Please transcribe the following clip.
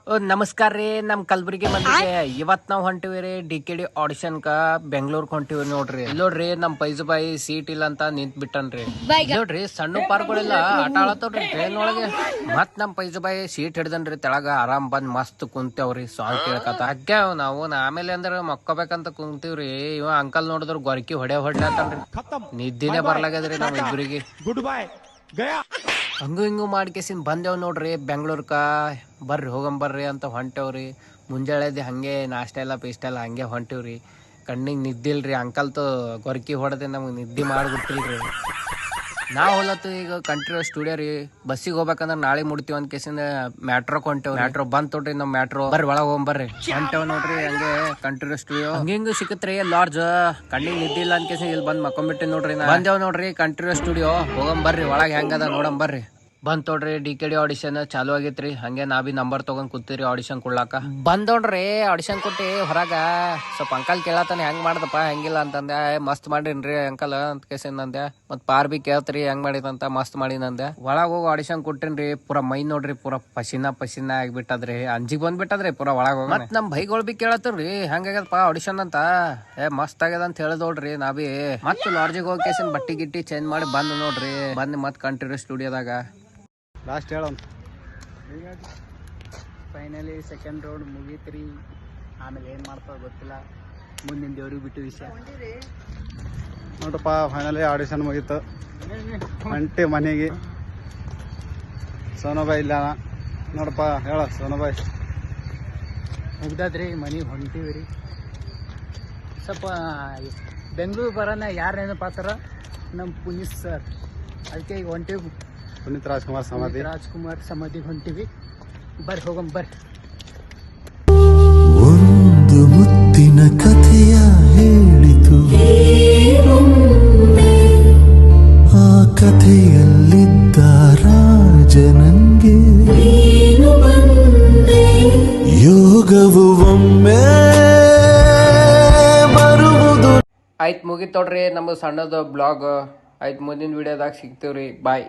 ನಮಸ್ಕಾರ ರೀ. ನಮ್ ಕಲಬುರಗಿ ಮಂದಿಗೆ ಇವತ್ ನಾವ್ ಹೊಂಟಿವಿ ರೀ DKD ಆಡಿಷನ್ ಕ ಬೆಂಗಳೂರು ಹೊಂಟಿವಿ ನೋಡ್ರಿ. ನೋಡ್ರಿ ನಮ್ ಪೈಜುಬಾಯಿ ಸೀಟ್ ಇಲ್ಲ ಅಂತ ನಿಂತ್ ಬಿಟ್ಟನ್ರಿ. ನೋಡ್ರಿ ಸಣ್ಣ ಪಾರ್ಗಳೆಲ್ಲ ಆಟ ಆಡತ್ತವ್ರಿ ಟ್ರೈನ್ ಒಳಗೆ. ಮತ್ ನಮ್ ಪೈಜುಬಾಯಿ ಸೀಟ್ ಹಿಡ್ದನ್ರಿ ತೆಳಗ ಆರಾಮ್ ಬಂದ್ ಮಸ್ತ್ ಕುಂತೇವ್ರಿ ಸಾಂಗ್ ಕೇಳಕತ್ತ. ಅಗ್ಗ ನಾವು ಆಮೇಲೆ ಅಂದ್ರೆ ಮಕ್ಕೋಬೇಕಂತ ಕುಂತೀವ್ರಿ. ಇವ ಅಂಕಲ್ ನೋಡಿದ್ರ ಗೊರಕಿ ಹೊಡ್ಲಾತನ್ರಿ. ನಿದ್ದಿನೇ ಬರ್ಲಾಗದ್ರಿ ನಮ್ ಇಬ್ರಿಗೆ. ಗುಡ್ ಬೈ ಹಂಗು ಹಿಂಗು ಮಾಡ್ಕೇಸಿನ್ ಬಂದೇವ್ ನೋಡ್ರಿ ಬೆಂಗ್ಳೂರ್ಕ. ಬರ್ರಿ ಹೋಗಂಬರ್ರಿ ಅಂತ ಹೊಂಟೇವ್ರಿ. ಮುಂಜಾಳೆದ ಹಂಗೆ ನಾಷ್ಟ ಎಲ್ಲ ಪೀಷ್ಟ ಎಲ್ಲ ಹಂಗೆ ಹೊಂಟಿವ್ರಿ. ಕಣ್ಣಿಗೆ ನಿದ್ದಿಲ್ರಿ. ಅಂಕಲ್ತು ಗೊರಕಿ ಹೊಡೆದೆ ನಮ್ಗೆ ನಿದ್ದೆ ಮಾಡ್ಬಿಟ್ಟಿಲ್ರಿ. ನಾವು ಹೊಲತ್ತು ಈಗ ಕಂಟ್ರಿ ಸ್ಟುಡಿಯೋ ರೀ. ಬಸ್ಸಿಗೆ ಹೋಗ್ಬೇಕಂದ್ರೆ ನಾಳೆ ಮುಡ್ತೀವಿ ಅಂತ ಕೇಸಿಂದ ಮ್ಯಾಟ್ರೋಕ್ ಹೊಂಟೇವ್. ಮ್ಯಾಟ್ರೋ ಬಂದ್ ತೊಡ್ರಿ ನಮ್ ಮ್ಯಾಟ್ರೋ. ಬರ್ರಿ ಒಳಗ್ ಹೋಗ್ಬರ್ರಿ. ಹೊಂಟೇವ್ ನೋಡ್ರಿ ಹಂಗೆ ಕಂಟ್ರಿ ಸ್ಟುಡಿಯೋ. ಹಂಗಿಂಗು ಸಿಕ್ಕತ್ರಿ ಲಾಡ್ಜ್. ಕಣ್ಣಿಗೆ ನಿದ್ದಿಲ್ಲ ಅಂತ ಕೇಸಿ ಇಲ್ಲಿ ಬಂದ್ ಮಕ್ಕೊಂಬಿಟ್ಟಿ ನೋಡ್ರಿ. ಬಂದೇವ್ ನೋಡ್ರಿ ಕಂಟ್ರಿ ಸ್ಟುಡಿಯೋ. ಹೋಗಂಬರ್ರಿ ಒಳಗ್ ಹೆಂಗದ ನೋಡಂಬರ್ರಿ. ಬಂದ್ ತೊಡ್ರಿ DKD ಆಡಿಷನ್ ಚಾಲು ಆಗೈತ್ರಿ. ಹಂಗೆ ನಾ ಬಿ ನಂಬರ್ ತಗೊಂಡ್ ಕೂತೀರಿ ಆಡಿಷನ್ ಕೊಡ್ಲಾಕ. ಬಂದೋಡ್ರಿ ಆಡಿಷನ್ ಕೊಟ್ಟಿ ಹೊರಗ. ಸ್ವಲ್ಪ ಅಂಕಲ್ ಕೇಳತಾನೆ ಹೆಂಗ್ ಮಾಡ್ದಪ್ಪ ಹೆಂಗಿಲ್ಲ ಅಂತಂದೆ. ಮಸ್ತ್ ಮಾಡಿನ್ರಿ ಅಂಕಲ್ ಅಂತ ಕೇಸಿಂದ ಅಂದೆ. ಮತ್ ಪಾರ್ ಬಿ ಕೇಳ್ತ್ರಿ ಹೆಂಗ್ ಮಾಡಿದಂತ. ಮಸ್ತ್ ಮಾಡಿನಂದೆ. ಒಳಗ್ ಹೋಗಿ ಆಡಿಷನ್ ಕೊಟ್ಟಿನ್ರಿ. ಪೂರಾ ಮೈ ನೋಡ್ರಿ ಪೂರಾ ಪಸಿನ ಆಗ್ಬಿಟ್ಟದ್ರಿ. ಅಂಜಿಗ್ ಬಂದ್ಬಿಟ್ಟದ್ರಿ ಪೂರಾ ಒಳಗ್ ಹೋಗಿ. ಮತ್ ನಮ್ ಬೈಗಳು ಬಿ ಕೇಳತ್ರಿ ಹೆಂಗಾಗ್ಯದಪ್ಪ ಆಡಿಷನ್ ಅಂತ. ಮಸ್ತ್ ಆಗ್ಯದ ಅಂತ ಹೇಳಿದೋಡ್ರಿ ನಾ ಬಿ. ಮತ್ ಲಾಡ್ಜಿಗೆ ಹೋಗಿ ಕೇಸಿನ ಬಟ್ಟಿ ಗಿಟ್ಟಿ ಚೇಂಜ್ ಮಾಡಿ ಬಂದ್ ನೋಡ್ರಿ. ಬಂದ್ ಮತ್ ಕಂಟಿನ್ಯೂ ಸ್ಟುಡಿಯೋದಾಗ ಲಾಸ್ಟ್ ಹೇಳ ಫೈನಲಿ ಸೆಕೆಂಡ್ ರೌಂಡ್ ಮುಗೀತ್ರಿ. ಆಮೇಲೆ ಏನ್ ಮಾಡ್ತಾವ ಗೊತ್ತಿಲ್ಲ. ಮುಂದಿನ ದೇವ್ರಿಗೆ ಬಿಟ್ಟು ವಿಷಯ ನೋಡ್ರಪ್ಪ. ಫೈನಲಿ ಆಡಿಷನ್ ಮುಗೀತು. ಅಂಟಿ ಮನೆಗೆ ಸೋನೋಬಾಯಿ ಇಲ್ಲ ನೋಡಪ್ಪ. ಹೇಳ ಸೋನೋಬಾಯಿ. ಮುಗ್ದದ್ರಿ ಮನೆಗೆ ಹೊಂಟಿವಿ ರೀ. ಸ್ವಲ್ಪ ಬೆಂಗಳೂರು ಬರೋಣ ಯಾರು ನೆನಪಾತಾರ ನಮ್ಮ ಪುನೀತ್ ಸರ್. ಅದಕ್ಕೆ ಈಗ ಹೊಂಟಿವಿ. ಪುನೀತ್ ರಾಜ್ಕುಮಾರ್ ಸಮಾಧಿಗೆ ಹೊಂಟಿವಿ. ಬರ್ರಿ ಹೋಗಂ ಬರ್ರಿ. ಒಂದು ಮುತ್ತಿನ ಕಥೆಯ ಹೇಳಿತು. ಆ ಕಥೆಯಲ್ಲಿದ್ದ ರಾಜನಂಗೆ ಯೋಗವು ಒಮ್ಮೆ ಬರುವುದು. ಆಯ್ತು ಮುಗಿತೋಡ್ರಿ ನಮ್ದು ಸಣ್ಣದು ಬ್ಲಾಗ್. ಆಯ್ತು ಮುಂದಿನ ವಿಡಿಯೋದಾಗ ಸಿಗ್ತೀವ್ರಿ. ಬಾಯ್.